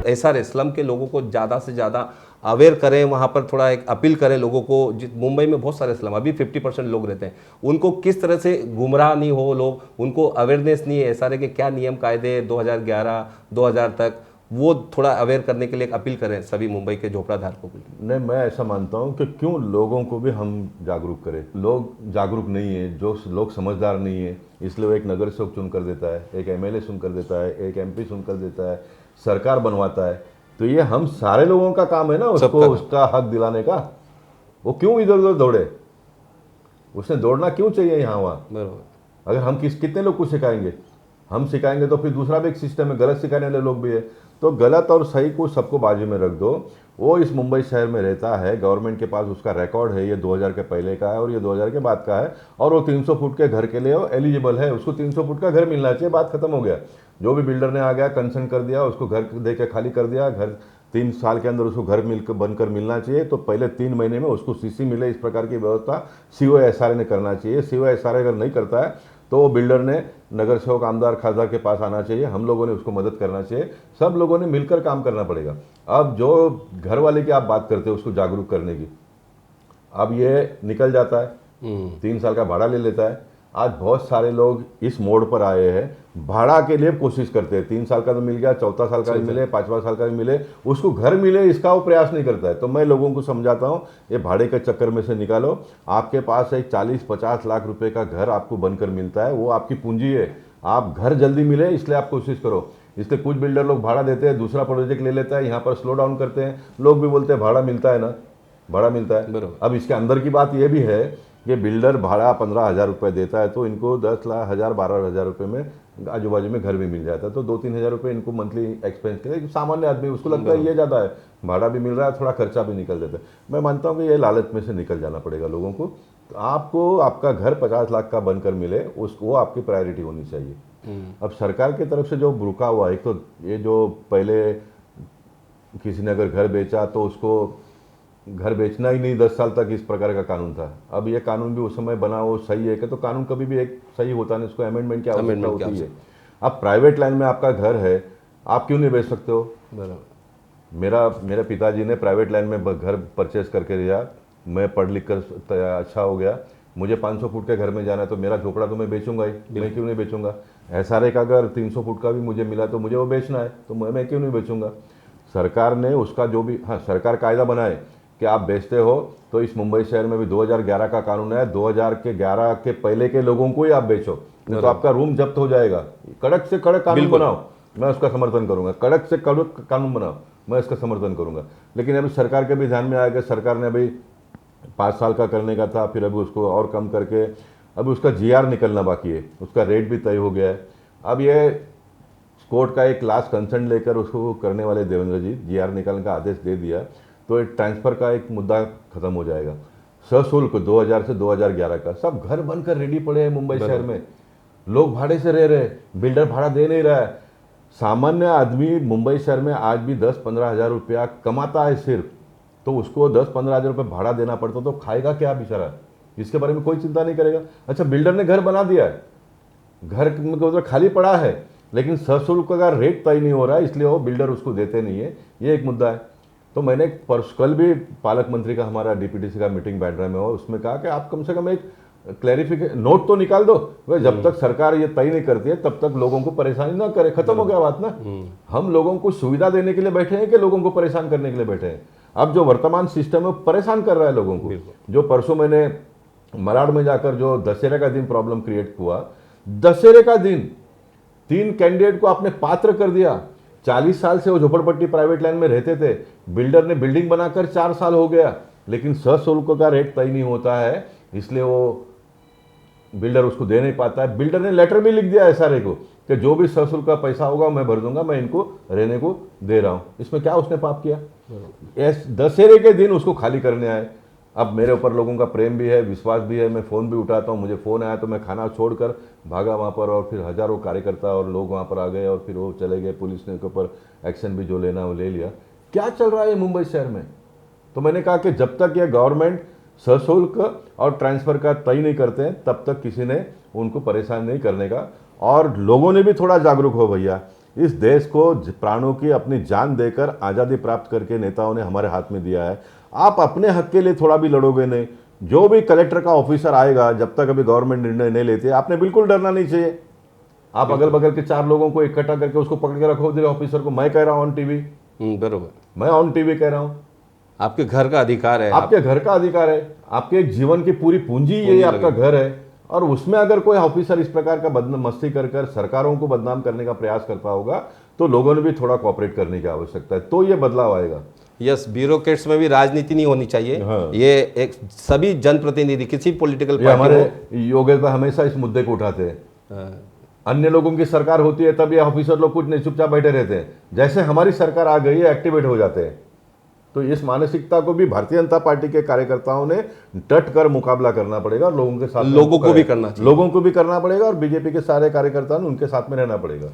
SR slum के लोगों को ज़्यादा से ज़्यादा अवेयर करें, वहाँ पर थोड़ा एक अपील करें लोगों को। मुंबई में बहुत सारे स्लम अभी 50% लोग रहते हैं, उनको किस तरह से गुमराह नहीं हो लोग, उनको अवेयरनेस नहीं है SRA के क्या नियम कायदे 2011 2000 तक, वो थोड़ा अवेयर करने के लिए एक अपील करें सभी मुंबई के झोपड़ा धारकों को। नहीं, मैं ऐसा मानता हूँ कि क्यों लोगों को भी हम जागरूक करें। लोग जागरूक नहीं है, जो लोग समझदार नहीं है, इसलिए वो एक नगर सेवक चुन कर देता है, एक MLA चुन कर देता है, एक MP चुन कर देता है, सरकार बनवाता है। तो ये हम सारे लोगों का काम है ना उसको उसका हक दिलाने का। वो क्यों इधर उधर दौड़े, उसने दौड़ना क्यों चाहिए यहाँ वहाँ? बराबर। अगर हम कितने लोग को सिखाएंगे? हम सिखाएंगे तो फिर दूसरा भी एक सिस्टम है, गलत सिखाने वाले लोग भी है। तो गलत और सही को सबको बाजू में रख दो। वो इस मुंबई शहर में रहता है, गवर्नमेंट के पास उसका रिकॉर्ड है, ये 2000 के पहले का है और ये 2000 के बाद का है, और वो 300 फुट के घर के लिए वो एलिजिबल है, उसको 300 फुट का घर मिलना चाहिए, बात खत्म हो गया। जो भी बिल्डर ने आ गया कंसेंट कर दिया, उसको घर दे के खाली कर दिया, घर 3 साल के अंदर उसको घर मिलकर बनकर मिलना चाहिए, तो पहले 3 महीने में उसको CC मिले, इस प्रकार की व्यवस्था CO SRA ने करना चाहिए। CO SRA अगर नहीं करता है तो वो बिल्डर ने नगर सेवक आमदार खासदार के पास आना चाहिए, हम लोगों ने उसको मदद करना चाहिए, सब लोगों ने मिलकर काम करना पड़ेगा। अब जो घर वाले की आप बात करते हो उसको जागरूक करने की, अब ये निकल जाता है, 3 साल का भाड़ा ले लेता है। आज बहुत सारे लोग इस मोड़ पर आए हैं, भाड़ा के लिए कोशिश करते हैं, 3 साल का तो मिल गया, 4था साल का भी मिले, 5वां साल का भी मिले, उसको घर मिले, इसका वो प्रयास नहीं करता है। तो मैं लोगों को समझाता हूँ, ये भाड़े के चक्कर में से निकालो। आपके पास एक 40-50 लाख रुपए का घर आपको बनकर मिलता है, वो आपकी पूंजी है। आप घर जल्दी मिले इसलिए आप कोशिश करो। इसलिए कुछ बिल्डर लोग भाड़ा देते हैं, दूसरा प्रोजेक्ट ले लेता है, यहाँ पर स्लो डाउन करते हैं, लोग भी बोलते हैं भाड़ा मिलता है ना, भाड़ा मिलता है। अब इसके अंदर की बात यह भी है कि बिल्डर भाड़ा 15,000 रुपये देता है, तो इनको 10,000 12,000 रुपये में आजू बाजू में घर भी मिल जाता है, तो 2-3 हज़ार रुपये इनको मंथली एक्सपेंस के लिए, सामान्य आदमी उसको लगता है ये ज़्यादा है, भाड़ा भी मिल रहा है, थोड़ा खर्चा भी निकल जाता है। मैं मानता हूँ कि ये लालच में से निकल जाना पड़ेगा लोगों को। तो आपको आपका घर 50 लाख का बनकर मिले, उसको आपकी प्रायोरिटी होनी चाहिए। अब सरकार की तरफ से जो रुका हुआ, एक तो ये जो पहले किसी ने अगर घर बेचा तो उसको घर बेचना ही नहीं 10 साल तक, इस प्रकार का कानून था। अब ये कानून भी उस समय बना, वो सही है कि, तो कानून कभी भी एक सही होता नहीं, उसको अमेंडमेंट की आवश्यकता होती है। अब प्राइवेट लाइन में आपका घर है, आप क्यों नहीं बेच सकते हो? मेरे पिताजी ने प्राइवेट लाइन में घर परचेज करके दिया, मैं पढ़ लिख कर अच्छा हो गया, मुझे 500 फुट के घर में जाना है, तो मेरा झोपड़ा तो मैं बेचूंगा ही, मैं क्यों नहीं बेचूंगा? SRA का अगर 300 फुट का भी मुझे मिला तो मुझे वो बेचना है, तो मैं क्यों नहीं बेचूंगा? सरकार ने उसका जो भी, हाँ, सरकार कायदा बनाए कि आप बेचते हो तो इस मुंबई शहर में भी 2011 का कानून है, 2011 के पहले के लोगों को ही आप बेचो, नहीं तो आपका रूम जब्त हो जाएगा। कड़क से कड़क कानून बनाओ, मैं उसका समर्थन करूंगा, कड़क से कड़क कानून बनाओ, मैं इसका समर्थन करूंगा। लेकिन अभी सरकार के भी ध्यान में आया कि सरकार ने अभी 5 साल का करने का था, फिर अभी उसको और कम करके अभी उसका GR निकलना बाकी है, उसका रेट भी तय हो गया है। अब ये कोर्ट का एक लास्ट कंसर्न लेकर उसको करने वाले देवेंद्र जी, GR निकालने का आदेश दे दिया, तो एक ट्रांसफ़र का एक मुद्दा खत्म हो जाएगा। सशुल्क 2000 से 2011 का सब घर बनकर रेडी पड़े हैं मुंबई शहर में, लोग भाड़े से रह रहे, बिल्डर भाड़ा दे नहीं रहा है। सामान्य आदमी मुंबई शहर में आज भी 10-15 हज़ार रुपया कमाता है सिर्फ, तो उसको 10-15 हज़ार रुपये भाड़ा देना पड़ता, तो खाएगा क्या बेचारा? इसके बारे में कोई चिंता नहीं करेगा। अच्छा, बिल्डर ने घर बना दिया है, घर उधर खाली पड़ा है, लेकिन सशुल्क का रेट तय नहीं हो रहा है, इसलिए वो बिल्डर उसको देते नहीं है, ये एक मुद्दा है। तो मैंने कल भी पालक मंत्री का हमारा DPTC का मीटिंग बैठक में हो, उसमें कहा कि आप कम से कम एक क्लैरिफिकेशन नोट तो निकाल दो, भाई जब तक सरकार ये तय नहीं करती है तब तक लोगों को परेशानी ना करे, खत्म हो गया बात ना। हम लोगों को सुविधा देने के लिए बैठे हैं कि लोगों को परेशान करने के लिए बैठे हैं? अब जो वर्तमान सिस्टम है परेशान कर रहा है लोगों को। जो परसों मैंने मलाड में जाकर जो दशहरे का दिन प्रॉब्लम क्रिएट हुआ, दशहरे का दिन 3 कैंडिडेट को आपने पात्र कर दिया। 40 साल से वो झोपड़पट्टी प्राइवेट लाइन में रहते थे, बिल्डर ने बिल्डिंग बनाकर 4 साल हो गया, लेकिन सशुल्क का रेट तय नहीं होता है, इसलिए वो बिल्डर उसको दे नहीं पाता है। बिल्डर ने लेटर भी लिख दिया SRA को कि जो भी सशुल्क का पैसा होगा मैं भर दूंगा, मैं इनको रहने को दे रहा हूं। इसमें क्या उसने पाप किया? दशहरे के दिन उसको खाली करने आए। अब मेरे ऊपर लोगों का प्रेम भी है, विश्वास भी है, मैं फ़ोन भी उठाता हूँ, मुझे फ़ोन आया तो मैं खाना छोड़कर भागा वहाँ पर, और फिर हज़ारों कार्यकर्ता और लोग वहाँ पर आ गए, और फिर वो चले गए, पुलिस ने के ऊपर एक्शन भी जो लेना वो ले लिया। क्या चल रहा है मुंबई शहर में? तो मैंने कहा कि जब तक ये गवर्नमेंट सशुल्क और ट्रांसफ़र का तय नहीं करते हैं, तब तक किसी ने उनको परेशान नहीं करने का। और लोगों ने भी थोड़ा जागरूक हो भैया, इस देश को प्राणों की अपनी जान देकर आज़ादी प्राप्त करके नेताओं ने हमारे हाथ में दिया है। आप अपने हक के लिए थोड़ा भी लड़ोगे नहीं। जो भी कलेक्टर का ऑफिसर आएगा, जब तक अभी गवर्नमेंट निर्णय नहीं लेती, आपने बिल्कुल डरना नहीं चाहिए। आप अगल बगल के 4 लोगों को इकट्ठा करके उसको पकड़ के रखो, ऑफिसर को। मैं कह रहा हूँ ऑन टीवी, बरोबर, मैं ऑन टीवी कह रहा हूँ, आपके घर का अधिकार है, आपके घर का अधिकार है, आपके जीवन की पूरी पूंजी ये आपका घर है। और उसमें अगर कोई ऑफिसर इस प्रकार का मस्ती कर कर सरकारों को बदनाम करने का प्रयास करता होगा तो लोगों ने भी थोड़ा कोऑपरेट करने की आवश्यकता है, तो ये बदलाव आएगा। यस, ब्यूरोक्रेट्स में भी राजनीति नहीं होनी चाहिए। हाँ। ये एक सभी जनप्रतिनिधि किसी पॉलिटिकल ये हमारे योगेश भाई हमेशा इस मुद्दे को उठाते हैं। अन्य लोगों की सरकार होती है तब ये ऑफिसर लोग कुछ नहीं, चुपचाप बैठे रहते हैं। जैसे हमारी सरकार आ गई है, एक्टिवेट हो जाते हैं। तो इस मानसिकता को भी भारतीय जनता पार्टी के कार्यकर्ताओं ने डट कर मुकाबला करना पड़ेगा। लोगों के साथ लोगों को भी करना चाहिए, लोगों को भी करना पड़ेगा और बीजेपी के सारे कार्यकर्ताओं ने उनके साथ में रहना पड़ेगा।